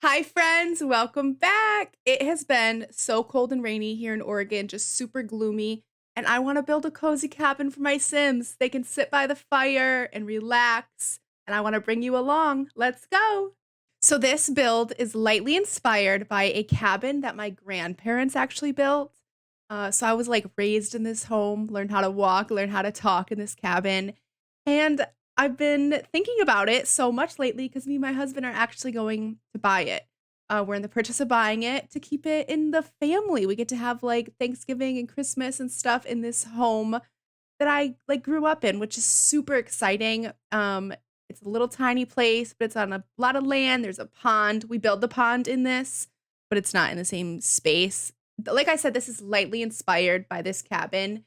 Hi, friends. Welcome back. It has been so cold and rainy here in Oregon, just super gloomy. And I want to build a cozy cabin for my Sims. They can sit by the fire and relax. And I want to bring you along. Let's go. So, this build is lightly inspired by a cabin that my grandparents actually built. So, I was like raised in this home, learned how to walk, learned how to talk in this cabin. And I've been thinking about it so much lately because me and my husband are actually going to buy it. We're in the purchase of buying it to keep it in the family. We get to have like Thanksgiving and Christmas and stuff in this home that I like grew up in, which is super exciting. It's a little tiny place, but it's on a lot of land. There's a pond. We build the pond in this, but it's not in the same space. Like I said, this is lightly inspired by this cabin.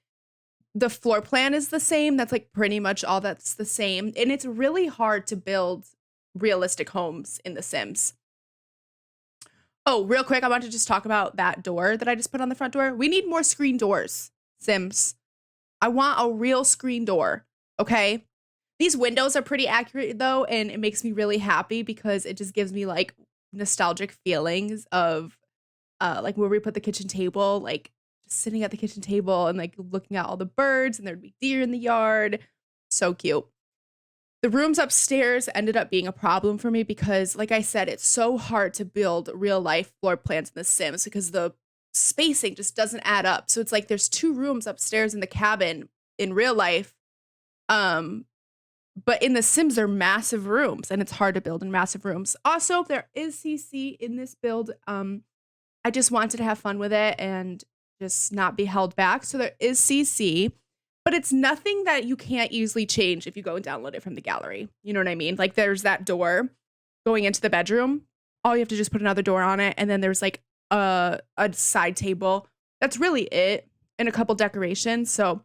The floor plan is the same. That's like pretty much all that's the same. And it's really hard to build realistic homes in The Sims. Oh, real quick, I want to just talk about that door that I just put on the front door. We need more screen doors, Sims. I want a real screen door, okay? These windows are pretty accurate though, and it makes me really happy because it just gives me like nostalgic feelings of like where we put the kitchen table, like just sitting at the kitchen table and like looking at all the birds, and there'd be deer in the yard. So cute. The rooms upstairs ended up being a problem for me because, like I said, it's so hard to build real life floor plans in The Sims because the spacing just doesn't add up. So it's like there's two rooms upstairs in the cabin in real life. Um, but in The Sims, they're massive rooms and it's hard to build in massive rooms. Also, there is CC in this build. I just wanted to have fun with it and just not be held back. So there is CC, but it's nothing that you can't easily change if you go and download it from the gallery. You know what I mean? Like there's that door going into the bedroom. All you have to just put another door on it. And then there's like a side table. That's really it. And a couple decorations. So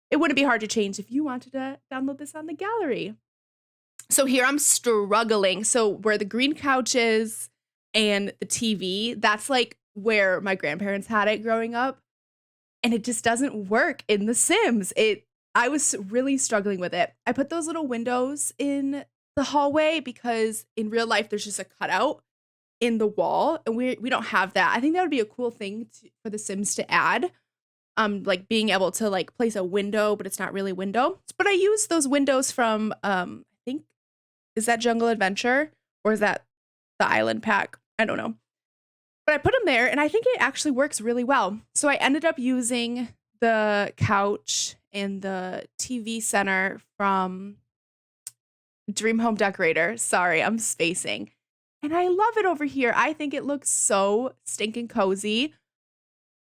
it wouldn't be hard to change if you wanted to download this on the gallery. So here I'm struggling. So where the green couch is and the TV, that's like where my grandparents had it growing up, and it just doesn't work in The Sims. I was really struggling with it. I put those little windows in the hallway because in real life there's just a cutout in the wall, and we don't have that. I think that would be a cool thing for The Sims to add. Like being able to like place a window, but it's not really window. But I use those windows from I think, is that Jungle Adventure or is that the Island Pack? I don't know. But I put them there and I think it actually works really well. So I ended up using the couch and the TV center from Dream Home Decorator. Sorry, I'm spacing. And I love it over here. I think it looks so stinking cozy.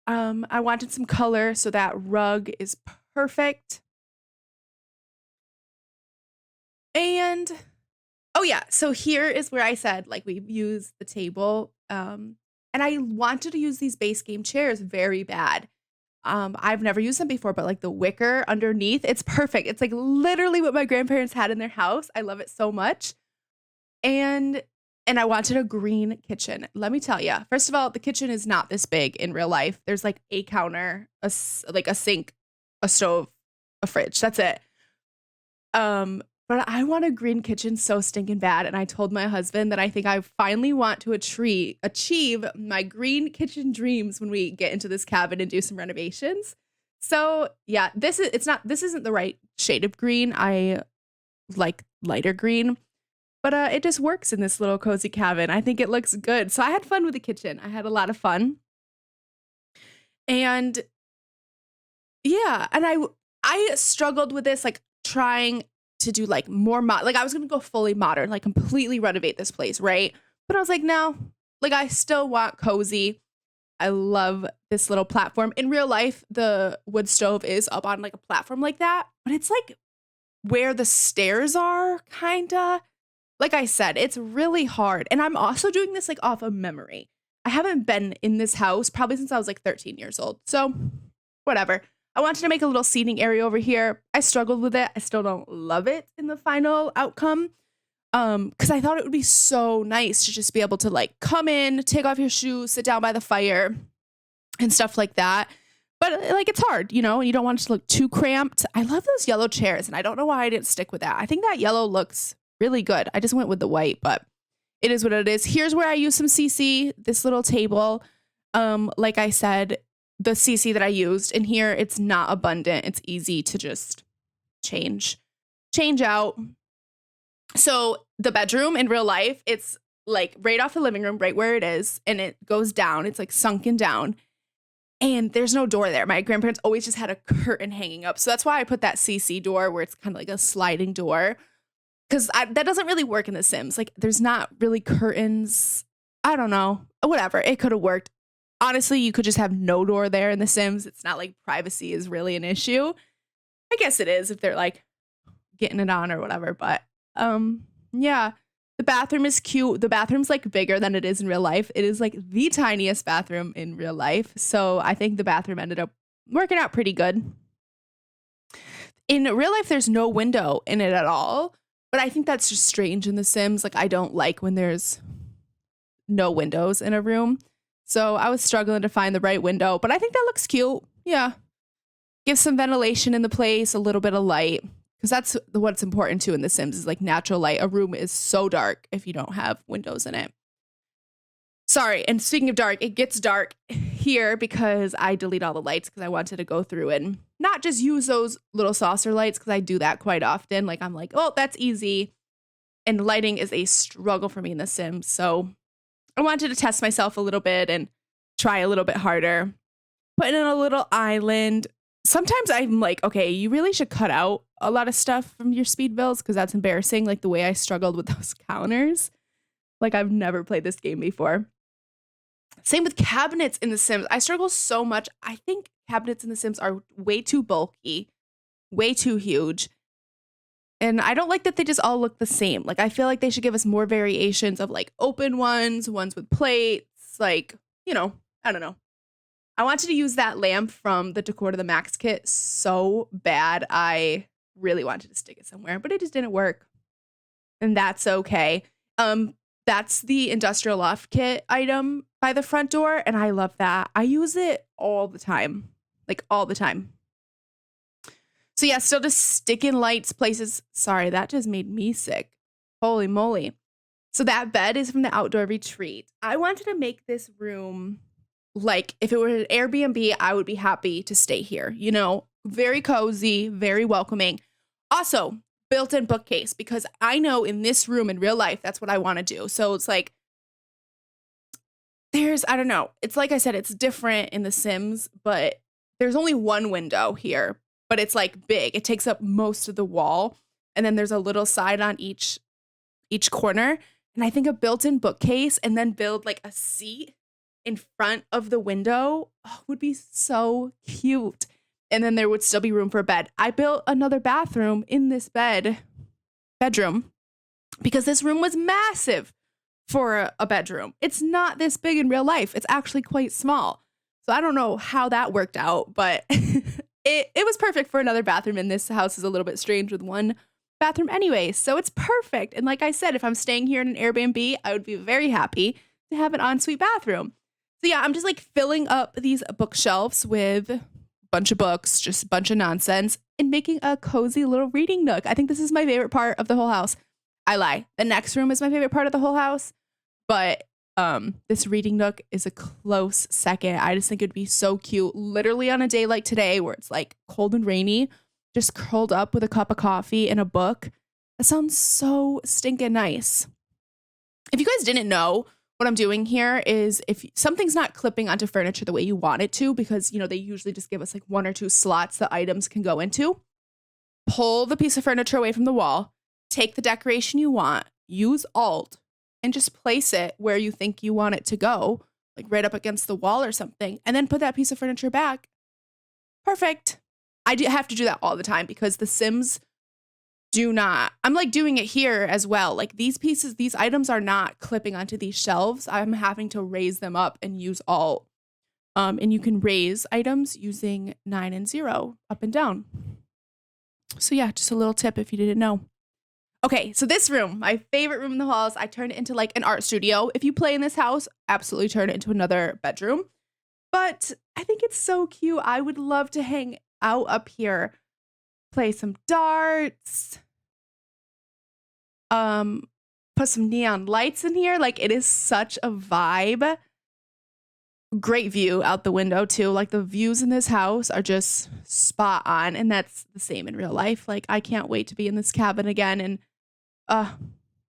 I wanted some color, so that rug is perfect. And oh yeah, so here is where I said like we use the table. And I wanted to use these base game chairs very bad. I've never used them before, but like the wicker underneath, it's perfect. It's like literally what my grandparents had in their house. I love it so much. And I wanted a green kitchen. Let me tell you. First of all, the kitchen is not this big in real life. There's like a counter, like a sink, a stove, a fridge. That's it. But I want a green kitchen so stinking bad. And I told my husband that I think I finally want to achieve my green kitchen dreams when we get into this cabin and do some renovations. So yeah, this isn't the right shade of green. I like lighter green, but it just works in this little cozy cabin. I think it looks good. So I had fun with the kitchen. I had a lot of fun. And yeah, and I struggled with this, like trying to do like more like I was gonna go fully modern, like completely renovate this place, right? But I was like, no, like I still want cozy. I love this little platform. In real life, the wood stove is up on like a platform like that, but it's like where the stairs are, kinda. Like I said, it's really hard. And I'm also doing this like off of memory. I haven't been in this house probably since I was like 13 years old. So whatever. I wanted to make a little seating area over here. I struggled with it. I still don't love it in the final outcome. Because I thought it would be so nice to just be able to like come in, take off your shoes, sit down by the fire and stuff like that. But like it's hard, you know, you don't want it to look too cramped. I love those yellow chairs and I don't know why I didn't stick with that. I think that yellow looks really good. I just went with the white, but it is what it is. Here's where I use some CC, this little table. Like I said, the CC that I used in here, it's not abundant. It's easy to just change out. So the bedroom in real life, it's like right off the living room, right where it is, and it goes down. It's like sunken down. And there's no door there. My grandparents always just had a curtain hanging up. So that's why I put that CC door where it's kind of like a sliding door. Because that doesn't really work in The Sims. Like, there's not really curtains. I don't know. Whatever. It could have worked. Honestly, you could just have no door there in The Sims. It's not like privacy is really an issue. I guess it is if they're like getting it on or whatever. But yeah. The bathroom is cute. The bathroom's like bigger than it is in real life. It is like the tiniest bathroom in real life. So I think the bathroom ended up working out pretty good. In real life, there's no window in it at all. But I think that's just strange in The Sims. Like, I don't like when there's no windows in a room. So I was struggling to find the right window. But I think that looks cute. Yeah. Give some ventilation in the place, a little bit of light. Because that's what's important too in The Sims is like natural light. A room is so dark if you don't have windows in it. Sorry, and speaking of dark, it gets dark here because I delete all the lights because I wanted to go through and not just use those little saucer lights because I do that quite often. Like I'm like, oh, that's easy. And lighting is a struggle for me in The Sims. So I wanted to test myself a little bit and try a little bit harder. Putting in a little island. Sometimes I'm like, okay, you really should cut out a lot of stuff from your speed builds because that's embarrassing. Like the way I struggled with those counters. Like I've never played this game before. Same with cabinets in The Sims. I struggle so much. I think cabinets in The Sims are way too bulky, way too huge. And I don't like that they just all look the same. Like I feel like they should give us more variations of like open ones with plates. Like, you know, I don't know. I wanted to use that lamp from the Decor to the Max kit so bad. I really wanted to stick it somewhere, but it just didn't work. And that's okay. That's the Industrial Loft kit item by the front door, and I love that. I use it all the time. Like all the time. So yeah, still just sticking lights places. Sorry, that just made me sick. Holy moly. So that bed is from the Outdoor Retreat. I wanted to make this room like if it were an Airbnb, I would be happy to stay here. You know, very cozy, very welcoming. Also, built-in bookcase because I know in this room in real life, that's what I want to do. So it's like, I don't know. It's like I said, it's different in The Sims, but there's only one window here, but it's like big. It takes up most of the wall. And then there's a little side on each corner. And I think a built-in bookcase and then build like a seat in front of the window would be so cute. And then there would still be room for a bed. I built another bathroom in this bedroom because this room was massive for a bedroom. It's not this big in real life. It's actually quite small. So I don't know how that worked out, but it was perfect for another bathroom. And this house is a little bit strange with one bathroom anyway. So it's perfect. And like I said, if I'm staying here in an Airbnb, I would be very happy to have an ensuite bathroom. So yeah, I'm just like filling up these bookshelves with a bunch of books, just a bunch of nonsense, and making a cozy little reading nook. I think this is my favorite part of the whole house. I lie. The next room is my favorite part of the whole house, but this reading nook is a close second. I just think it'd be so cute, literally on a day like today where it's like cold and rainy, just curled up with a cup of coffee and a book. That sounds so stinking nice. If you guys didn't know, what I'm doing here is if something's not clipping onto furniture the way you want it to, because, you know, they usually just give us like 1 or 2 slots that items can go into, pull the piece of furniture away from the wall, take the decoration you want, use Alt, and just place it where you think you want it to go, like right up against the wall or something, and then put that piece of furniture back. Perfect. I do have to do that all the time because The Sims do not. I'm like doing it here as well. Like these items are not clipping onto these shelves. I'm having to raise them up and use Alt. And you can raise items using 9 and 0 up and down. So yeah, just a little tip if you didn't know. Okay, so this room, my favorite room in the halls, I turned it into like an art studio. If you play in this house, absolutely turn it into another bedroom. But I think it's so cute. I would love to hang out up here, play some darts, put put some neon lights in here. Like, it is such a vibe. Great view out the window too. Like, the views in this house are just spot on, and that's the same in real life. Like, I can't wait to be in this cabin again and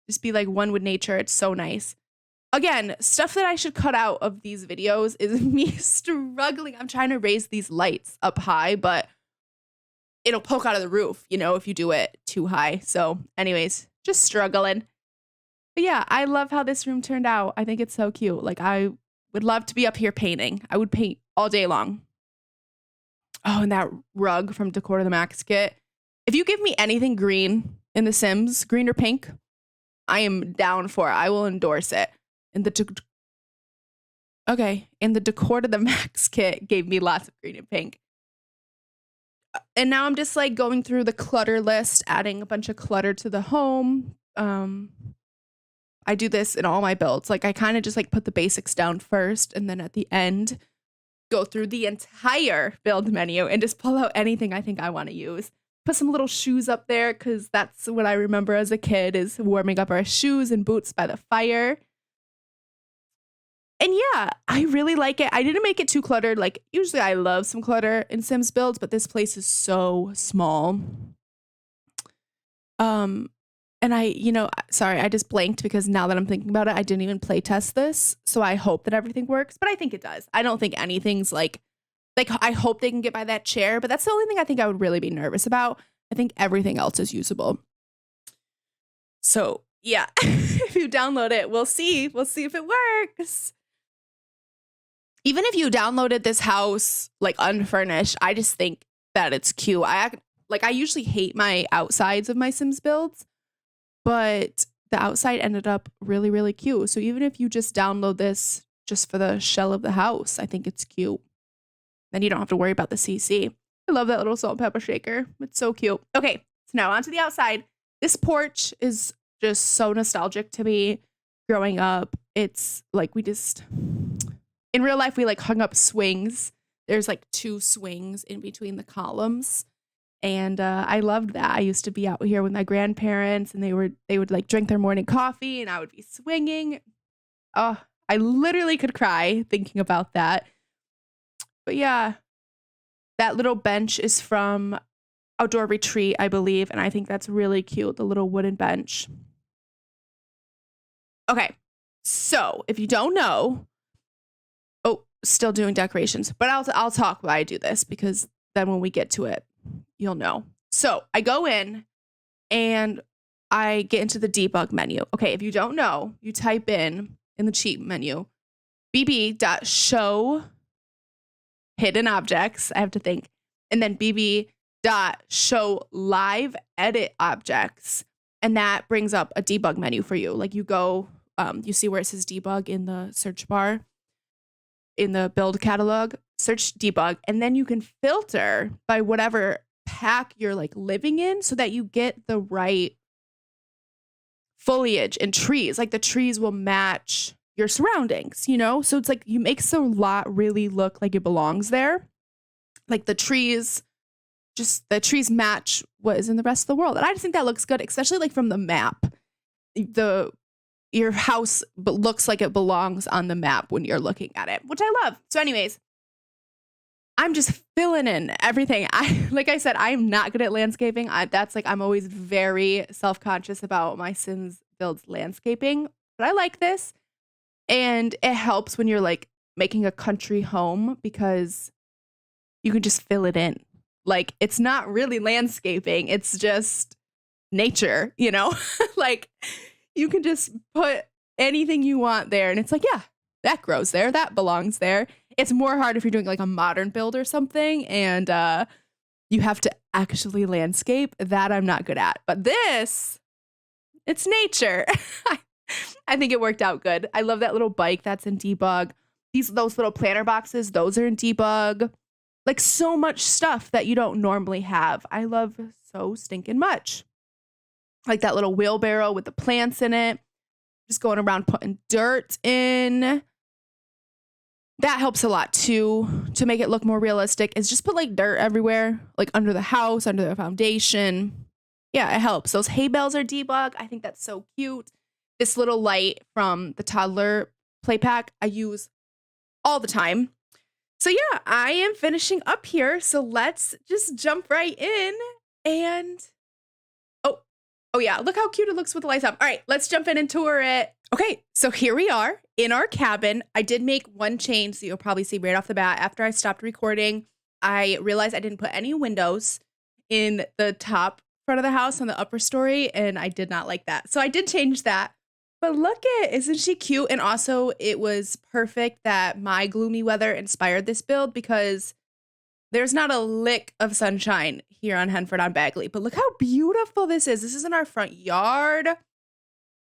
just be like one with nature. It's so nice. Again, stuff that I should cut out of these videos is me struggling. I'm trying to raise these lights up high, but it'll poke out of the roof, you know, if you do it too high. So anyways, just struggling. But yeah, I love how this room turned out. I think it's so cute. Like, I would love to be up here painting. I would paint all day long. Oh, and that rug from Decor to the Max kit. If you give me anything green in The Sims, green or pink, I am down for it. I will endorse it. And the Decor to the Max kit gave me lots of green and pink. And now I'm just like going through the clutter list, adding a bunch of clutter to the home. I do this in all my builds. Like, I kind of just like put the basics down first, and then at the end go through the entire build menu and just pull out anything I think I want to use. Put some little shoes up there because that's what I remember as a kid, is warming up our shoes and boots by the fire. And yeah, I really like it. I didn't make it too cluttered. Like, usually I love some clutter in Sims builds, but this place is so small. And sorry, I just blanked because now that I'm thinking about it, I didn't even play test this. So I hope that everything works, but I think it does. I don't think anything's like I hope they can get by that chair, but that's the only thing I think I would really be nervous about. I think everything else is usable. So yeah, if you download it, we'll see if it works. Even if you downloaded this house like unfurnished, I just think that it's cute. I usually hate my outsides of my Sims builds, but the outside ended up really, really cute. So even if you just download this just for the shell of the house, I think it's cute. Then you don't have to worry about the CC. I love that little salt and pepper shaker. It's so cute. Okay, so now onto the outside. This porch is just so nostalgic to me growing up. It's like in real life, we like hung up swings. There's like 2 swings in between the columns. And I loved that. I used to be out here with my grandparents, and they would like drink their morning coffee, and I would be swinging. Oh, I literally could cry thinking about that. But yeah, that little bench is from Outdoor Retreat, I believe. And I think that's really cute. The little wooden bench. Okay. So if you don't know, still doing decorations, but I'll talk while I do this, because then when we get to it, you'll know. So I go in and I get into the debug menu. Okay, if you don't know, you type in the cheat menu, bb.show hidden objects. I have to think. And then bb.show live edit objects. And that brings up a debug menu for you. Like, you go, you see where it says debug in the search bar, in the build catalog, search debug, and then you can filter by whatever pack you're like living in so that you get the right foliage and trees. Like, the trees will match your surroundings, you know? So it's like you makes the lot really look like it belongs there. Like, the trees match what is in the rest of the world. And I just think that looks good, especially like from the map. Your house looks like it belongs on the map when you're looking at it, which I love. So anyways, I'm just filling in everything. Like I said, I'm not good at landscaping. I'm always very self-conscious about my Sims builds landscaping, but I like this. And it helps when you're like making a country home, because you can just fill it in. Like, it's not really landscaping. It's just nature, you know? Like, you can just put anything you want there, and it's like, yeah, that grows there. That belongs there. It's more hard if you're doing like a modern build or something, and you have to actually landscape. That I'm not good at. But this, it's nature. I think it worked out good. I love that little bike that's in debug. Those little planter boxes, those are in debug. Like, so much stuff that you don't normally have. I love so stinking much. Like that little wheelbarrow with the plants in it. Just going around putting dirt in. That helps a lot too, to make it look more realistic, is just put like dirt everywhere, like under the house, under the foundation. Yeah, it helps. Those hay bales are debug. I think that's so cute. This little light from the toddler play pack I use all the time. So yeah, I am finishing up here. So let's just jump right in and oh, oh yeah, look how cute it looks with the lights up. All right, let's jump in and tour it. Okay, so here we are in our cabin. I did make one change that you'll probably see right off the bat. After I stopped recording, I realized I didn't put any windows in the top front of the house on the upper story, and I did not like that. So I did change that. But look it, isn't she cute? And also it was perfect that my gloomy weather inspired this build because there's not a lick of sunshine here on Henford on Bagley. But look how beautiful this is. This is in our front yard.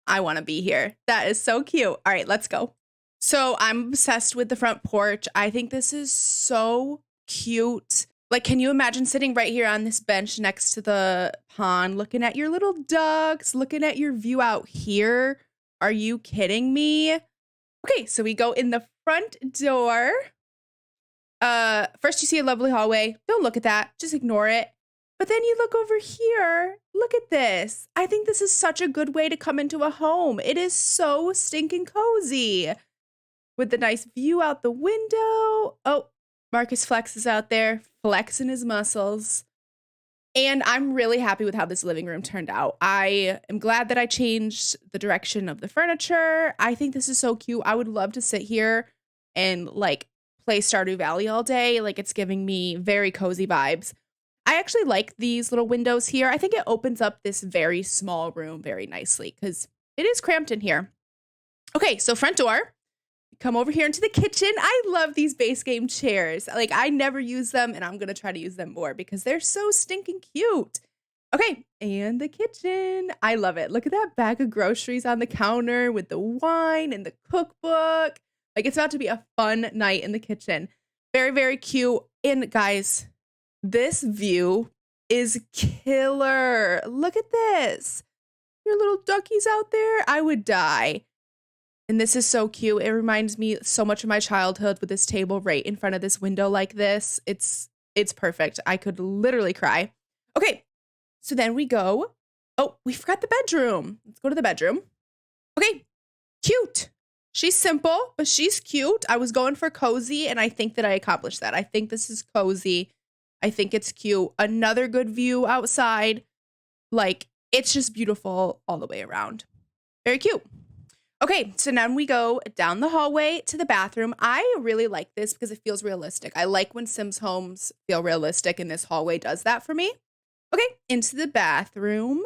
I want to be here. That is so cute. All right, let's go. So I'm obsessed with the front porch. I think this is so cute. Like, can you imagine sitting right here on this bench next to the pond, looking at your little ducks, looking at your view out here? Are you kidding me? Okay, so we go in the front door. First you see a lovely hallway. Don't look at that. Just ignore it. But then you look over here. Look at this. I think this is such a good way to come into a home. It is so stinking cozy. With the nice view out the window. Oh, Marcus Flex is out there flexing his muscles. And I'm really happy with how this living room turned out. I am glad that I changed the direction of the furniture. I think this is so cute. I would love to sit here and like play Stardew Valley all day. Like it's giving me very cozy vibes. I actually like these little windows here. I think it opens up this very small room very nicely because it is cramped in here. Okay, so front door. Come over here into the kitchen. I love these base game chairs. Like I never use them and I'm going to try to use them more because they're so stinking cute. Okay, and the kitchen. I love it. Look at that bag of groceries on the counter with the wine and the cookbook. Like it's about to be a fun night in the kitchen. Very, very cute. And guys, this view is killer. Look at this. Your little duckies out there. I would die. And this is so cute. It reminds me so much of my childhood with this table right in front of this window like this. It's perfect. I could literally cry. Okay, so then we go. Oh, we forgot the bedroom. Let's go to the bedroom. Okay, cute. She's simple, but she's cute. I was going for cozy, and I think that I accomplished that. I think this is cozy. I think it's cute. Another good view outside. Like, it's just beautiful all the way around. Very cute. Okay, so now we go down the hallway to the bathroom. I really like this because it feels realistic. I like when Sims homes feel realistic, and this hallway does that for me. Okay, into the bathroom.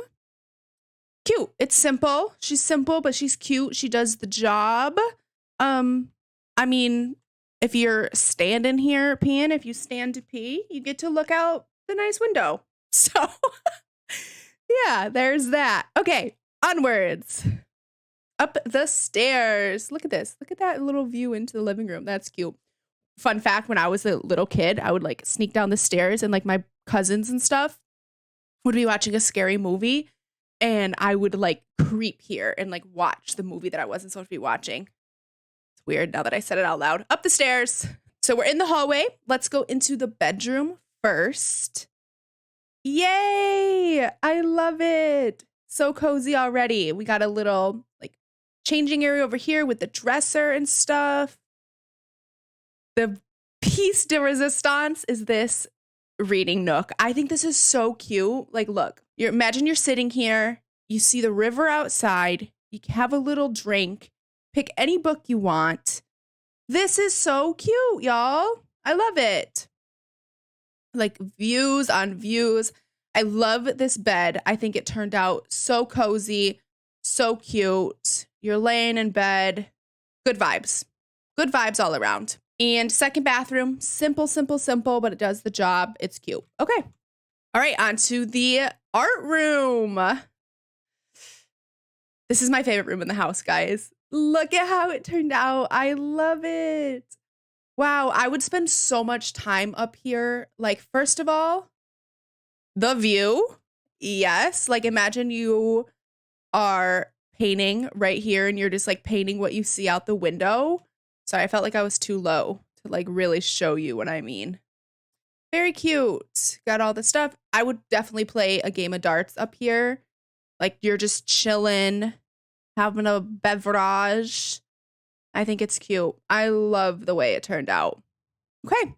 Cute. It's simple. She's simple, but she's cute. She does the job. I mean, if you're standing here peeing, if you stand to pee, you get to look out the nice window. So, yeah, there's that. Okay, onwards. Up the stairs. Look at this. Look at that little view into the living room. That's cute. Fun fact, when I was a little kid, I would like sneak down the stairs and like my cousins and stuff would be watching a scary movie and I would like creep here and like watch the movie that I wasn't supposed to be watching. It's weird now that I said it out loud. Up the stairs. So we're in the hallway. Let's go into the bedroom first. Yay! I love it. So cozy already. We got a little like changing area over here with the dresser and stuff. The piece de resistance is this reading nook. I think this is so cute. Like, look, imagine you're sitting here, you see the river outside, you have a little drink, pick any book you want. This is so cute, y'all. I love it. Like views on views. I love this bed. I think it turned out so cozy, so cute. You're laying in bed. Good vibes. Good vibes all around. And second bathroom, simple, simple, simple, but it does the job. It's cute. Okay. All right, on to the art room. This is my favorite room in the house, guys. Look at how it turned out. I love it. Wow, I would spend so much time up here. Like, first of all, the view. Yes, like imagine you are painting right here and you're just like painting what you see out the window. Sorry, I felt like I was too low to like really show you what I mean. Very cute. Got all the stuff. I would definitely play a game of darts up here. Like you're just chilling. having a beverage. I think it's cute. I love the way it turned out. Okay,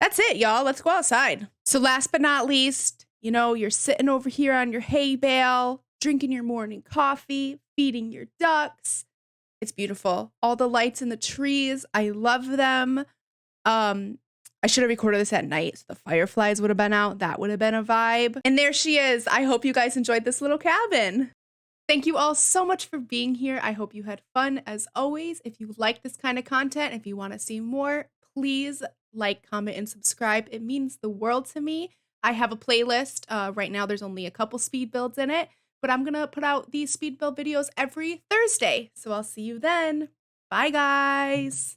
that's it, y'all. Let's go outside. So last but not least, you know, you're sitting over here on your hay bale, drinking your morning coffee, feeding your ducks. It's beautiful. All the lights in the trees, I love them. I should have recorded this at night so the fireflies would have been out. That would have been a vibe. And there she is. I hope you guys enjoyed this little cabin. Thank you all so much for being here. I hope you had fun as always. If you like this kind of content, if you want to see more, please like, comment, and subscribe. It means the world to me. I have a playlist. Right now there's only a couple speed builds in it, but I'm going to put out these speed build videos every Thursday. So I'll see you then. Bye, guys.